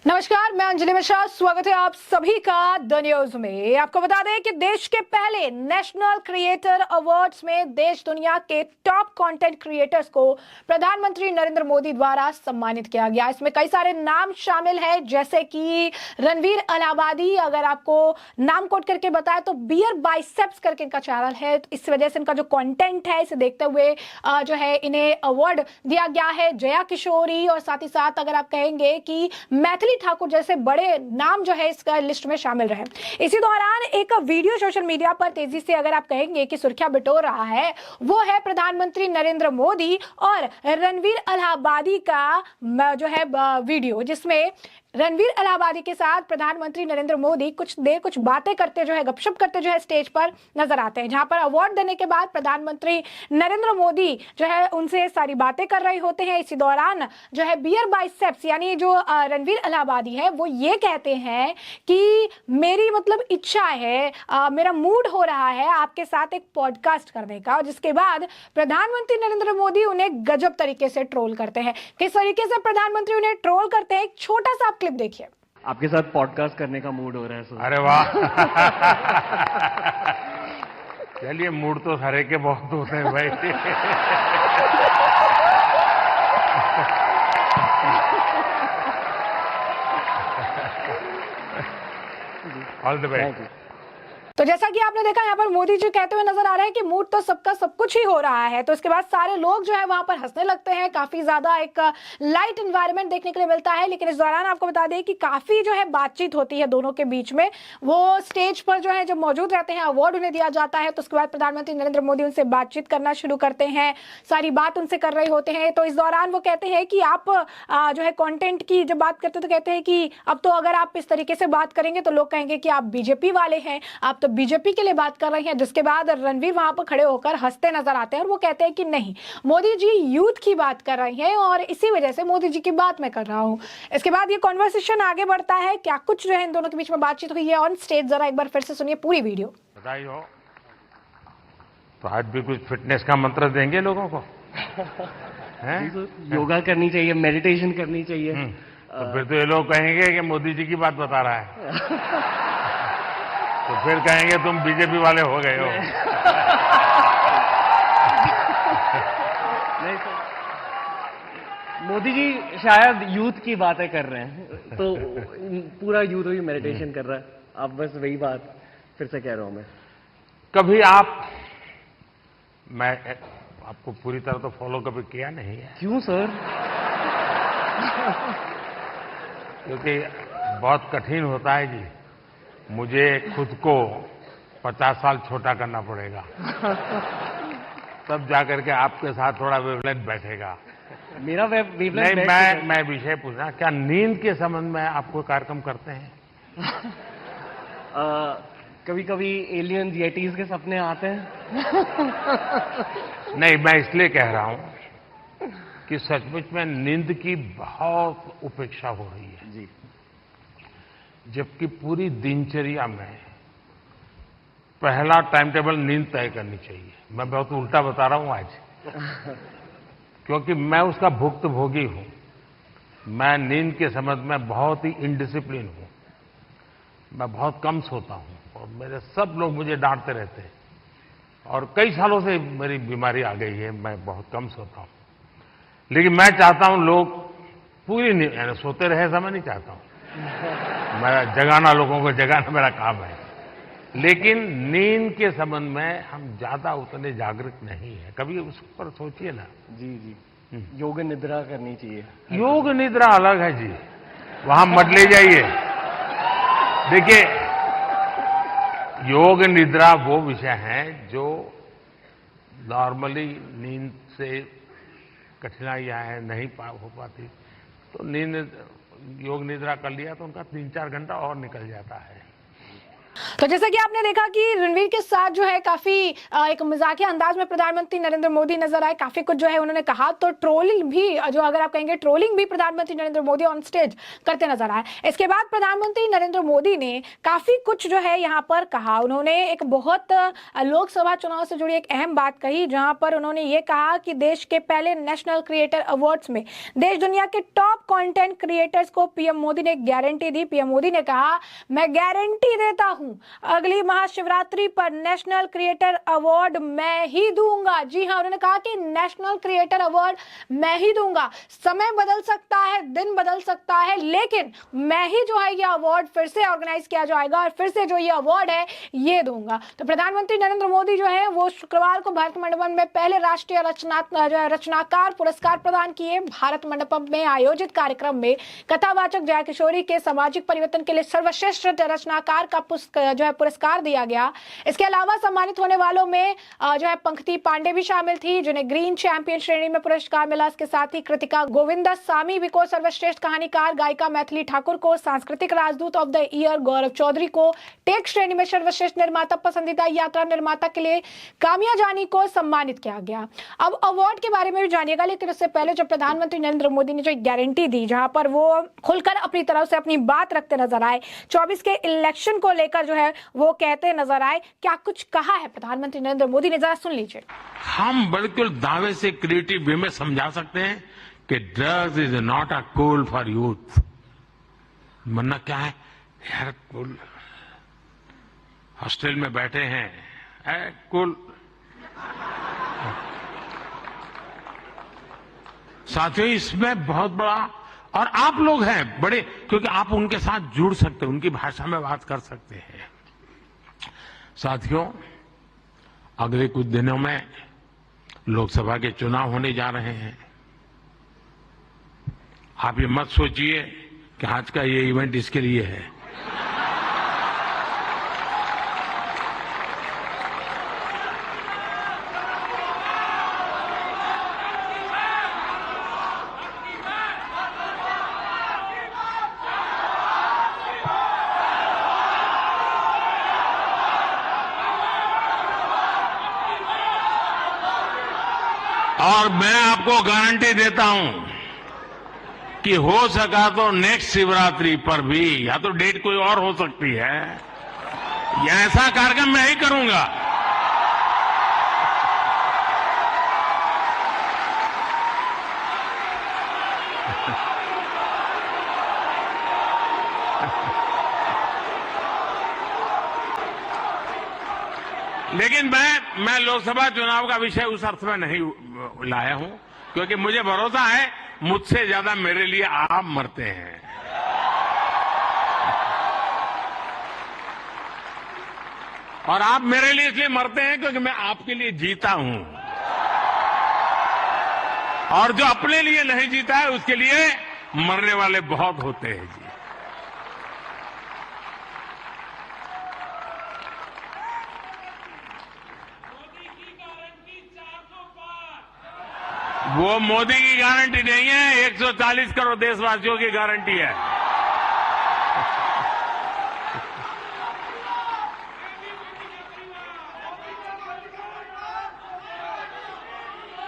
नमस्कार, मैं अंजलि मिश्रा। स्वागत है आप सभी का द न्यूज में। आपको बता दें कि देश के पहले नेशनल क्रिएटर अवार्ड्स में देश दुनिया के टॉप कंटेंट क्रिएटर्स को प्रधानमंत्री नरेंद्र मोदी द्वारा सम्मानित किया गया। इसमें कई सारे नाम शामिल हैं, जैसे कि रणवीर अलाहाबादी। अगर आपको नाम कोट करके बताए तो बियर बाइसेप्स करके इनका चैनल है। तो इस वजह से इनका जो कंटेंट है, इसे देखते हुए जो है इन्हें अवार्ड दिया गया है। जया किशोरी और साथ ही साथ अगर आप कहेंगे कि मैथिली ठाकुर जैसे बड़े नाम जो है इस लिस्ट में शामिल रहे। इसी दौरान एक वीडियो सोशल मीडिया पर तेजी से अगर आप कहेंगे कि सुर्खियां बिटोर रहा है, वो है प्रधानमंत्री नरेंद्र मोदी और रणवीर अलाहाबादी का जो है वीडियो, जिसमें रणवीर अलाहाबादी के साथ प्रधानमंत्री नरेंद्र मोदी कुछ बातें करते जो है, गपशप करते जो है स्टेज पर नजर आते हैं। जहां पर अवार्ड देने के बाद प्रधानमंत्री नरेंद्र मोदी जो है उनसे सारी बातें कर रहे होते हैं। इसी दौरान जो है बियर बाइसेप्स यानी जो रणवीर अलाहाबादी है, वो ये कहते हैं कि मेरी मतलब इच्छा है, मेरा मूड हो रहा है आपके साथ एक पॉडकास्ट करने का। जिसके बाद प्रधानमंत्री नरेंद्र मोदी उन्हें गजब तरीके से ट्रोल करते हैं। किस तरीके से प्रधानमंत्री उन्हें ट्रोल करते हैं, एक छोटा सा क्लिप देखिए। आपके साथ पॉडकास्ट करने का मूड हो रहा है सर। अरे वाह। चलिए, मूड तो हरे के बहुत होते हैं भाई। All the best. तो जैसा कि आपने देखा, यहाँ पर मोदी जी कहते हुए नजर आ रहे हैं कि मूड तो सबका सब कुछ ही हो रहा है। तो इसके बाद सारे लोग जो है वहां पर हंसने लगते हैं। काफी ज्यादा एक लाइट एनवायरनमेंट देखने के लिए मिलता है। लेकिन इस दौरान आपको बता दें कि काफी जो है बातचीत होती है दोनों के बीच में। वो स्टेज पर जो है जब मौजूद रहते हैं, अवार्ड उन्हें दिया जाता है, तो उसके बाद प्रधानमंत्री नरेंद्र मोदी उनसे बातचीत करना शुरू करते हैं, सारी बात उनसे कर रहे होते हैं। तो इस दौरान वो कहते हैं कि आप जो है कॉन्टेंट की जब बात करते हैं तो कहते हैं कि अब तो अगर आप इस तरीके से बात करेंगे तो लोग कहेंगे कि आप बीजेपी वाले हैं, आप तो बीजेपी के लिए बात कर रहे हैं। जिसके बाद रणवीर वहां पर खड़े होकर हंसते नजर आते हैं और वो कहते हैं कि नहीं, मोदी जी यूथ की बात कर रहे हैं और इसी वजह से मोदी जी की बात मैं कर रहा हूं। इसके बाद ये कॉन्वर्सेशन आगे बढ़ता है। क्या कुछ जो है इन दोनों के बीच में बातचीत हुई है ऑन स्टेज, जरा एक बार फिर से सुनिए पूरी वीडियो। बधाई हो। तो आज भी कुछ फिटनेस का मंत्र देंगे लोगों को। योगा करनी चाहिए, मेडिटेशन करनी चाहिए। तो फिर तो ये लोग कहेंगे कि मोदी जी की बात बता रहा है। तो फिर कहेंगे तुम बीजेपी वाले हो गए हो। नहीं सर, मोदी जी शायद यूथ की बातें कर रहे हैं, तो पूरा यूथ ही मेडिटेशन कर रहा है। आप बस वही बात फिर से कह रहा हूं मैं। कभी मैं आपको पूरी तरह तो फॉलो कभी किया नहीं है। क्यों सर? क्योंकि बहुत कठिन होता है जी। मुझे खुद को 50 साल छोटा करना पड़ेगा, तब जाकर के आपके साथ थोड़ा वेवलेंथ बैठेगा। मेरा वेवलेंथ नहीं, मैं विषय पूछना, क्या नींद के संबंध में आपको कार्यक्रम करते हैं? कभी कभी एलियंस येटीज के सपने आते हैं। नहीं, मैं इसलिए कह रहा हूं कि सचमुच में नींद की बहुत उपेक्षा हो रही है जी। जबकि पूरी दिनचर्या में पहला टाइम टेबल नींद तय करनी चाहिए। मैं बहुत उल्टा बता रहा हूं आज, क्योंकि मैं उसका भुक्तभोगी हूं। मैं नींद के संबंध में बहुत ही इनडिसिप्लिन हूं। मैं बहुत कम सोता हूं और मेरे सब लोग मुझे डांटते रहते हैं और कई सालों से मेरी बीमारी आ गई है। मैं बहुत कम सोता हूं, लेकिन मैं चाहता हूं लोग पूरी नींद सोते रहे, ऐसा मैं नहीं चाहता हूं। मेरा जगाना, लोगों को जगाना मेरा काम है। लेकिन नींद के संबंध में हम ज्यादा उतने जागरूक नहीं है। कभी उस पर सोचिए ना। जी जी, योग निद्रा करनी चाहिए। योग निद्रा अलग है जी, वहां मत ले जाइए। देखिए, योग निद्रा वो विषय है जो नॉर्मली नींद से कठिनाइयां हैं, नहीं हो पाती। तो योग निद्रा कर लिया तो उनका 3-4 घंटा और निकल जाता है। तो जैसा कि आपने देखा कि रणवीर के साथ जो है काफी एक मजाकिया अंदाज में प्रधानमंत्री नरेंद्र मोदी नजर आए, काफी कुछ जो है उन्होंने कहा, तो ट्रोलिंग भी, जो अगर आप कहेंगे ट्रोलिंग भी प्रधानमंत्री नरेंद्र मोदी ऑन स्टेज करते नजर आए। इसके बाद प्रधानमंत्री नरेंद्र मोदी ने काफी कुछ जो है यहाँ पर कहा। उन्होंने एक बहुत लोकसभा चुनाव से जुड़ी एक अहम बात कही, जहां पर उन्होंने ये कहा कि देश के पहले नेशनल क्रिएटर अवार्ड्स में देश दुनिया के टॉप कंटेंट क्रिएटर्स को पीएम मोदी ने गारंटी दी। पीएम मोदी ने कहा, मैं गारंटी देता हूं अगली महाशिवरात्रि पर नेशनल क्रिएटर अवार्ड मैं ही दूंगा। जी हां, उन्होंने कहा कि नेशनल क्रिएटर अवार्ड मैं ही दूंगा। समय बदल सकता है, दिन बदल सकता है, लेकिन मैं ही जो है ये अवार्ड फिर से ऑर्गेनाइज किया जाएगा और फिर से जो ये अवार्ड है ये दूंगा। तो प्रधानमंत्री नरेंद्र मोदी जो है वो शुक्रवार को भारत मंडपम में पहले राष्ट्रीय रचनाकार पुरस्कार प्रदान किए। भारत मंडपम में आयोजित कार्यक्रम में कथावाचक जया किशोरी के सामाजिक परिवर्तन के लिए सर्वश्रेष्ठ रचनाकार का जो है पुरस्कार दिया गया। इसके अलावा सम्मानित होने वालों में जो है पंकति पांडे भी शामिल थी, जिन्हें ग्रीन चैंपियन श्रेणी में पुरस्कार मिला। इसके साथ ही कृतिका गोविंदस्वामी को सर्वश्रेष्ठ कहानीकार, गायिका मैथिली ठाकुर को सांस्कृतिक राजदूत ऑफ द ईयर, गौरव चौधरी को टेक श्रेणी में सर्वश्रेष्ठ निर्माता, पसंदीदा यात्रा निर्माता के लिए कामिया जानी को सम्मानित किया गया। अब अवार्ड के बारे में भी जानिएगा, लेकिन उससे पहले जो प्रधानमंत्री नरेंद्र मोदी ने जो गारंटी दी, जहां पर वो खुलकर अपनी तरफ से अपनी बात रखते नजर आए, 24 के इलेक्शन को लेकर जो है वो कहते नजर आए। क्या कुछ कहा है प्रधानमंत्री नरेंद्र मोदी ने, जरा सुन लीजिए। हम बिल्कुल दावे से क्रिएटिव वे में समझा सकते हैं कि drugs is not a cool for youth. वरना क्या है यार, कूल हॉस्टल में बैठे हैं, कूल। साथियों, इसमें बहुत बड़ा, और आप लोग हैं बड़े, क्योंकि आप उनके साथ जुड़ सकते हैं, उनकी भाषा में बात कर सकते हैं। साथियों, अगले कुछ दिनों में लोकसभा के चुनाव होने जा रहे हैं। आप ये मत सोचिए कि आज का ये इवेंट इसके लिए है। और मैं आपको गारंटी देता हूं कि हो सका तो नेक्स्ट शिवरात्रि पर भी, या तो डेट कोई और हो सकती है, या ऐसा कार्यक्रम मैं ही करूंगा। लेकिन मैं लोकसभा चुनाव का विषय उस अर्थ में नहीं लाया हूं, क्योंकि मुझे भरोसा है मुझसे ज्यादा मेरे लिए आप मरते हैं। और आप मेरे लिए इसलिए मरते हैं क्योंकि मैं आपके लिए जीता हूं, और जो अपने लिए नहीं जीता है उसके लिए मरने वाले बहुत होते हैं जी। वो मोदी की गारंटी नहीं है, 140 करोड़ देशवासियों की गारंटी है।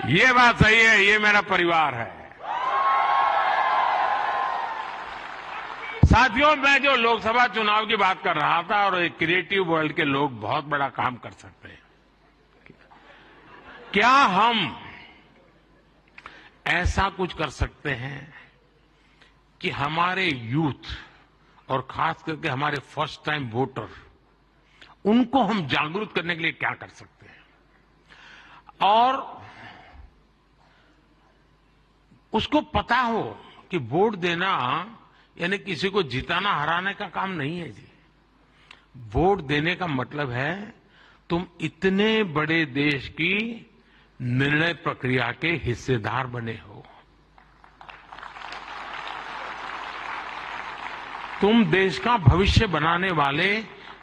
ये बात सही है, ये मेरा परिवार है। साथियों, मैं जो लोकसभा चुनाव की बात कर रहा था, और एक क्रिएटिव वर्ल्ड के लोग बहुत बड़ा काम कर सकते हैं। क्या हम ऐसा कुछ कर सकते हैं कि हमारे यूथ, और खास करके हमारे फर्स्ट टाइम वोटर, उनको हम जागरूक करने के लिए क्या कर सकते हैं, और उसको पता हो कि वोट देना यानी किसी को जिताना हराने का काम नहीं है जी। वोट देने का मतलब है तुम इतने बड़े देश की निर्णय प्रक्रिया के हिस्सेदार बने हो। तुम देश का भविष्य बनाने वाले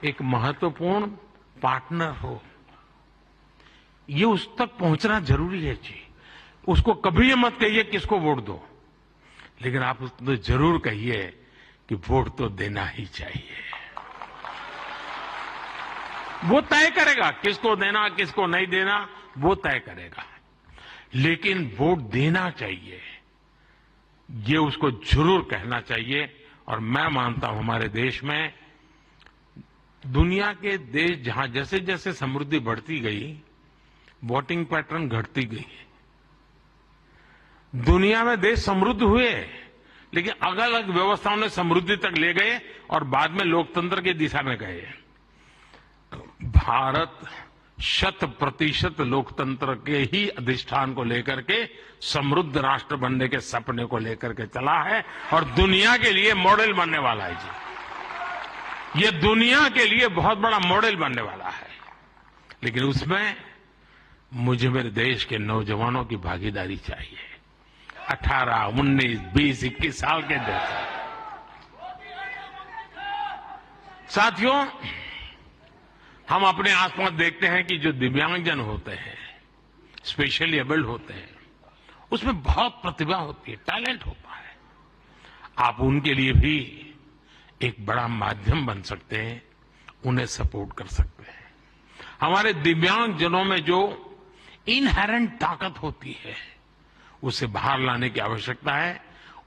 एक महत्वपूर्ण पार्टनर हो। ये उस तक पहुंचना जरूरी है जी। उसको कभी ये मत कहिए किसको वोट दो, लेकिन आप उसको जरूर कहिए कि वोट तो देना ही चाहिए। वो तय करेगा किसको देना किसको नहीं देना, वो तय करेगा। लेकिन वोट देना चाहिए, ये उसको जरूर कहना चाहिए। और मैं मानता हूं हमारे देश में, दुनिया के देश जहां जैसे जैसे समृद्धि बढ़ती गई, वोटिंग पैटर्न घटती गई। दुनिया में देश समृद्ध हुए, लेकिन अलग अलग व्यवस्थाओं ने समृद्धि तक ले गए और बाद में लोकतंत्र की दिशा में गए। भारत 100% लोकतंत्र के ही अधिष्ठान को लेकर के समृद्ध राष्ट्र बनने के सपने को लेकर के चला है और दुनिया के लिए मॉडल बनने वाला है जी। ये दुनिया के लिए बहुत बड़ा मॉडल बनने वाला है। लेकिन उसमें मुझे मेरे देश के नौजवानों की भागीदारी चाहिए। 18, 19, 20, 21 साल के जैसे साथियों, हम अपने आसपास देखते हैं कि जो दिव्यांगजन होते हैं, स्पेशली एबल्ड होते हैं, उसमें बहुत प्रतिभा होती है, टैलेंट होता है। आप उनके लिए भी एक बड़ा माध्यम बन सकते हैं, उन्हें सपोर्ट कर सकते हैं। हमारे दिव्यांगजनों में जो इनहेरेंट ताकत होती है, उसे बाहर लाने की आवश्यकता है।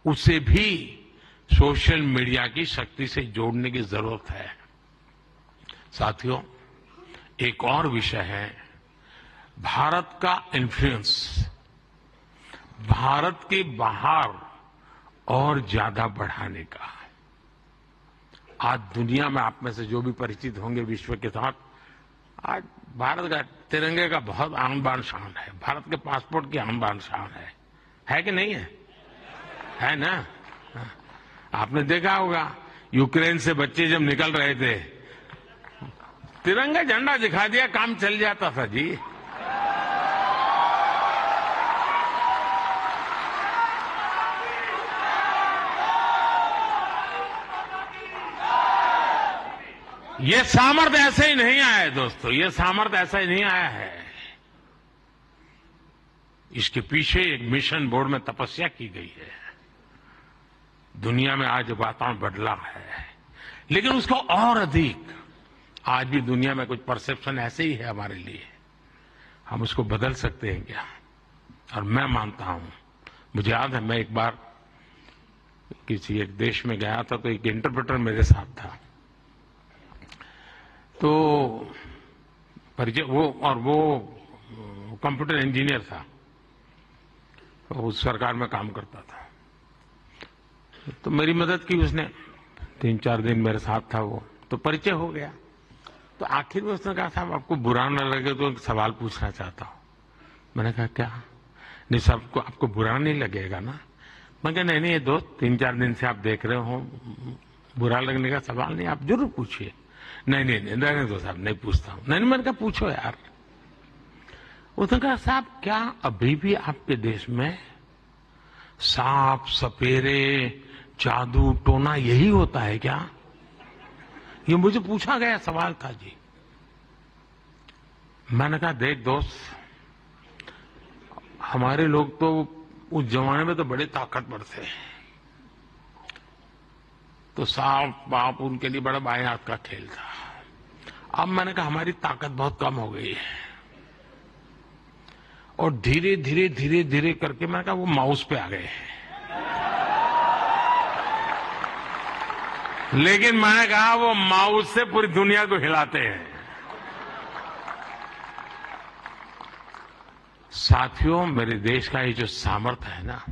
उसे भी सोशल मीडिया की शक्ति से जोड़ने की जरूरत है। साथियों, एक और विषय है भारत का इन्फ्लुएंस, भारत के बाहर और ज्यादा बढ़ाने का। आज दुनिया में आप में से जो भी परिचित होंगे विश्व के साथ, आज भारत का तिरंगे का बहुत आन बान शान है, भारत के पासपोर्ट की आन बान शान है कि नहीं है? है ना? आपने देखा होगा यूक्रेन से बच्चे जब निकल रहे थे, तिरंगा झंडा दिखा दिया, काम चल जाता था जी। ये सामर्थ्य ऐसे ही नहीं आया है दोस्तों, ये सामर्थ्य ऐसा ही नहीं आया है। इसके पीछे एक मिशन बोर्ड में तपस्या की गई है। दुनिया में आज वातावरण बदला है, लेकिन उसको और अधिक, आज भी दुनिया में कुछ परसेप्शन ऐसे ही है हमारे लिए, हम उसको बदल सकते हैं क्या? और मैं मानता हूं, मुझे याद है मैं एक बार किसी एक देश में गया था, तो एक इंटरप्रेटर मेरे साथ था। तो परिचय वो कंप्यूटर इंजीनियर था, तो उस सरकार में काम करता था। तो मेरी मदद की उसने, 3-4 दिन मेरे साथ था वो, तो परिचय हो गया। तो आखिर में उसने कहा, साहब आपको बुरा न लगे तो एक सवाल पूछना चाहता हूं। मैंने कहा क्या? नहीं साहब, आपको बुरा नहीं लगेगा ना? मैं कहा नहीं दोस्त, 3-4 दिन से आप देख रहे हो, बुरा लगने का सवाल नहीं, आप जरूर पूछिए। नहीं रहने दो साहब, नहीं पूछता हूं। नहीं, मैंने कहा पूछो यार। उसने कहा साहब, क्या अभी भी आपके देश में सांप सपेरे जादू टोना यही होता है क्या? ये मुझे पूछा गया सवाल था जी। मैंने कहा देख दोस्त, हमारे लोग तो उस जमाने में तो बड़े ताकतवर थे, तो सांप बाप उनके लिए बड़ा बाएं हाथ का खेल था। अब मैंने कहा हमारी ताकत बहुत कम हो गई है, और धीरे धीरे करके मैंने कहा वो माउस पे आ गए हैं। लेकिन मैंने कहा वो माउस से पूरी दुनिया को हिलाते हैं। साथियों, मेरे देश का ये जो सामर्थ्य है ना,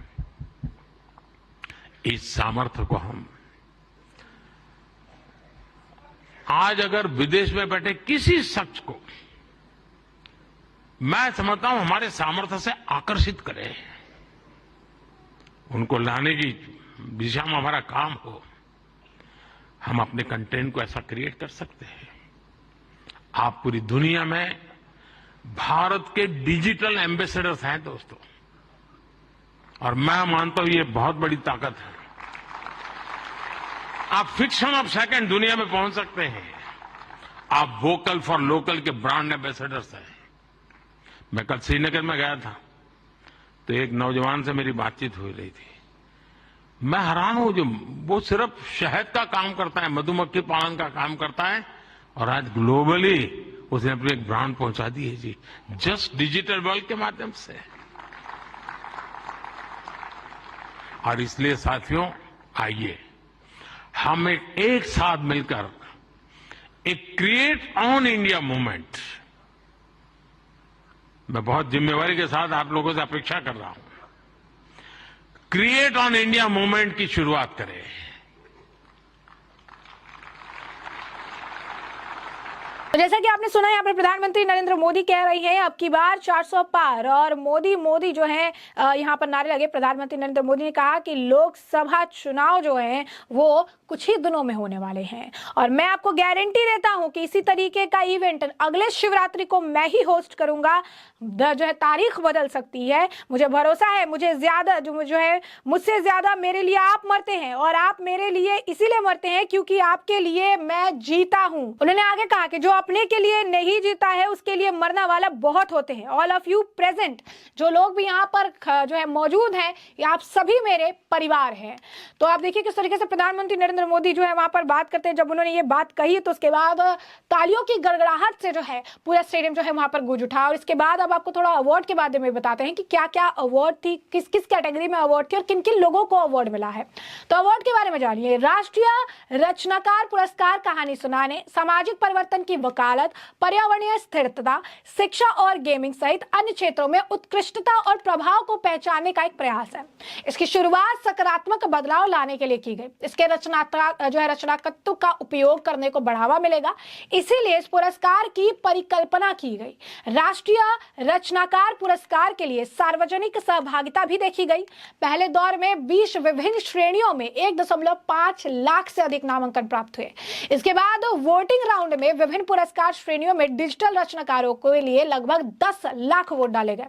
इस सामर्थ्य को हम आज अगर विदेश में बैठे किसी शख्स को, मैं समझता हूं हमारे सामर्थ्य से आकर्षित करें, उनको लाने की दिशा में हमारा काम हो, हम अपने कंटेंट को ऐसा क्रिएट कर सकते हैं। आप पूरी दुनिया में भारत के डिजिटल एम्बेसडर्स हैं दोस्तों, और मैं मानता हूं ये बहुत बड़ी ताकत है। आप फ्रिक्शन ऑफ सेकंड दुनिया में पहुंच सकते हैं। आप वोकल फॉर लोकल के ब्रांड एम्बेसडर्स हैं। मैं कल श्रीनगर में गया था, तो एक नौजवान से मेरी बातचीत हो रही थी। मैं हैरान हूं, जो वो सिर्फ शहद का काम करता है, मधुमक्खी पालन का काम करता है, और आज ग्लोबली उसने अपनी एक ब्रांड पहुंचा दी है जी, जस्ट डिजिटल वर्ल्ड के माध्यम से। और इसलिए साथियों, आइए हम एक साथ मिलकर एक क्रिएट ऑन इंडिया मूवमेंट, मैं बहुत जिम्मेवारी के साथ आप लोगों से अपेक्षा कर रहा हूं, क्रिएट ऑन इंडिया मूवमेंट की शुरुआत करें। तो जैसा कि आपने सुना, यहाँ पर प्रधानमंत्री नरेंद्र मोदी कह रही हैं अब की बार 400 पार, और मोदी मोदी जो है यहाँ पर नारे लगे। प्रधानमंत्री नरेंद्र मोदी ने कहा कि लोकसभा चुनाव जो है वो कुछ ही दिनों में होने वाले हैं, और मैं आपको गारंटी देता हूं कि इसी तरीके का इवेंट अगले शिवरात्रि को मैं ही होस्ट करूंगा। जो है तारीख बदल सकती है, मुझे भरोसा है। मुझे ज्यादा जो है मुझसे ज्यादा मेरे लिए आप मरते हैं, और आप मेरे लिए इसीलिए मरते हैं क्योंकि आपके लिए मैं जीता हूं। उन्होंने आगे कहा कि जो अपने के लिए नहीं जीता है उसके लिए मरना वाला बहुत होते हैं। ऑल ऑफ यू प्रेजेंट, जो लोग भी यहाँ पर जो है मौजूद हैं, ये आप सभी मेरे परिवार हैं। तो आप देखिए किस तरीके से प्रधानमंत्री नरेंद्र मोदी जो है वहां पर बात करते हैं। जब उन्होंने ये बात कही तो उसके बाद तालियों की गड़गड़ाहट से जो है पूरा स्टेडियम जो है वहां पर गूंज उठा। और इसके बाद अब आपको थोड़ा अवार्ड के बारे में बताते हैं कि क्या क्या अवार्ड थी, किस किस कैटेगरी में अवार्ड थी और किन किन लोगों को अवार्ड मिला है। तो अवार्ड के बारे में जानिए। राष्ट्रीय रचनाकार पुरस्कार कहानी सुनाने, सामाजिक परिवर्तन की वकालत, पर्यावरणीय स्थिरता, शिक्षा और गेमिंग सहित अन्य क्षेत्रों में उत्कृष्टता और प्रभाव को पहचानने का एक प्रयास है। इसकी शुरुआत सकारात्मक बदलाव लाने के लिए की गई। इसके रचनात्मकत्व का उपयोग करने को बढ़ावा मिलेगा, इसीलिए इस पुरस्कार की परिकल्पना की गई। राष्ट्रीय रचनाकार पुरस्कार के लिए सार्वजनिक सहभागिता भी देखी गई। पहले दौर में 20 विभिन्न श्रेणियों में 1.5 लाख से अधिक नामांकन प्राप्त हुए। इसके बाद वोटिंग राउंड में विभिन्न पुरस्कार श्रेणियों में डिजिटल रचनाकारों के लिए लगभग 10 लाख वोट डाले गए।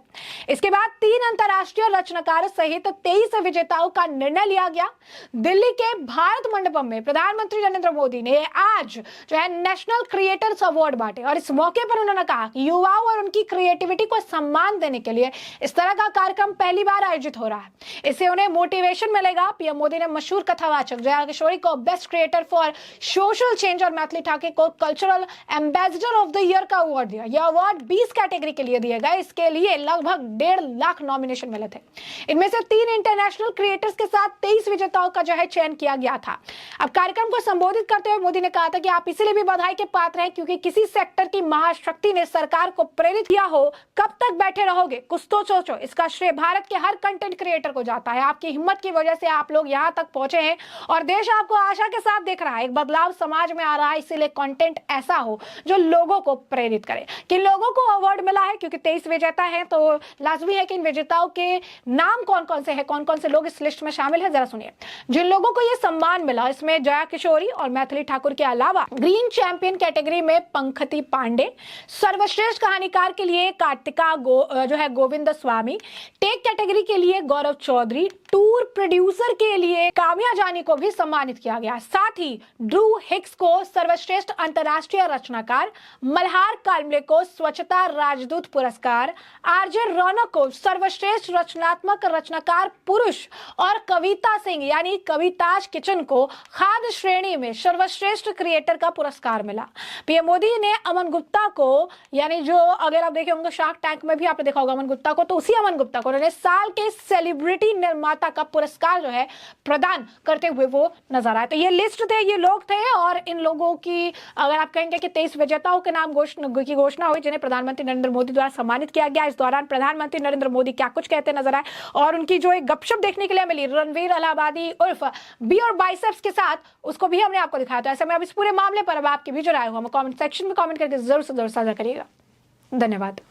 इसके बाद 3 अंतर्राष्ट्रीय रचनाकारों सहित 23 विजेताओं का निर्णय लिया गया। दिल्ली के भारत मंडपम में प्रधानमंत्री नरेंद्र मोदी ने आज जो है नेशनल क्रिएटर्स अवार्ड बांटे, और इस मौके पर उन्होंने कहा कि युवाओं और उनकी क्रिएटिविटी को सम्मान देने के लिए इस तरह का कार्यक्रम पहली बार आयोजित हो रहा है। इससे उन्हें मोटिवेशन मिलेगा। पीएम मोदी ने मशहूर कथावाचक जया किशोरी को best creator for social change और मैथिली ठाकुर को cultural ambassador of the year का अवार्ड दिया। यह अवार्ड 20 कैटेगरी के लिए दिए गए। इसके लिए लगभग 1.5 लाख नॉमिनेशन मिले थे। इनमें से 3 इंटरनेशनल क्रिएटर्स के साथ 23 विजेताओं का जो है चयन किया गया था। अब कार्यक्रम को संबोधित करते हुए मोदी ने कहा था कि आप इसलिए भी बधाई के पात्र हैं क्योंकि किसी सेक्टर की महाशक्ति ने सरकार को प्रेरित किया हो। कब तक बैठे रहोगे, कुछ तो सोचो। इसका श्रेय भारत के हर कंटेंट क्रिएटर को जाता है। आपकी हिम्मत की वजह से आप लोग यहाँ तक पहुंचे हैं और देश आपको आशा के साथ देख रहा है। एक बदलाव समाज में आ रहा है, इसीलिए कंटेंट ऐसा हो जो लोगों को प्रेरित करे। किन लोगों को अवार्ड मिला है, क्योंकि 23 विजेता हैं तो लाजमी है कि इन विजेताओं के नाम कौन कौन से हैं, कौन कौन से लोग इस लिस्ट में शामिल हैं, जरा सुनिए। जिन लोगों को यह सम्मान मिला इसमें जया किशोरी और मैथिली ठाकुर के अलावा ग्रीन चैंपियन कैटेगरी में पंखती पांडे, सर्वश्रेष्ठ कहानीकार के लिए कार्तिका जो है गोविंद स्वामी, टेक कैटेगरी के लिए गौरव चौधरी, टूर प्रोड्यूसर के लिए काम्या जानी को भी सम्मानित किया गया। साथ ही ड्रू हिक्स को सर्वश्रेष्ठ अंतर्राष्ट्रीय रचनाकार, मल्हार काल्मले को स्वच्छता राजदूत पुरस्कार, आरजे रौनक को सर्वश्रेष्ठ रचनात्मक रचनाकार पुरुष और कविता सिंह यानी कविताज किचन को खाद्य श्रेणी में सर्वश्रेष्ठ क्रिएटर का पुरस्कार मिला। पीएम मोदी ने अमन गुप्ता को, यानी जो अगर आप देखे होंगे शार्क टैंक में भी आपने देखा होगा अमन गुप्ता को, तो उसी अमन गुप्ता को उन्होंने साल के सेलिब्रिटी निर्माता का पुरस्कार जो है प्रदान करते हुए वो नजर आए। तो ये लिस्ट थे, ये लोग थे, और इन लोगों की अगर आप कहेंगे कि 23 विजेताओं के नाम की घोषणा हुई जिन्हें प्रधानमंत्री नरेंद्र मोदी द्वारा सम्मानित किया गया। इस दौरान प्रधानमंत्री नरेंद्र मोदी क्या कुछ कहते नजर आए और उनकी जो एक गपशप देखने के लिए मिली रणवीर इलाहाबादी उर्फ बी और बाइसेप्स के साथ, उसको भी हमने आपको दिखाया। तो ऐसे में अब इस पूरे मामले पर अब आपकी भी जो राय हो, हम कमेंट सेक्शन में कमेंट करके जरूर से जरूर साझा करिएगा। धन्यवाद।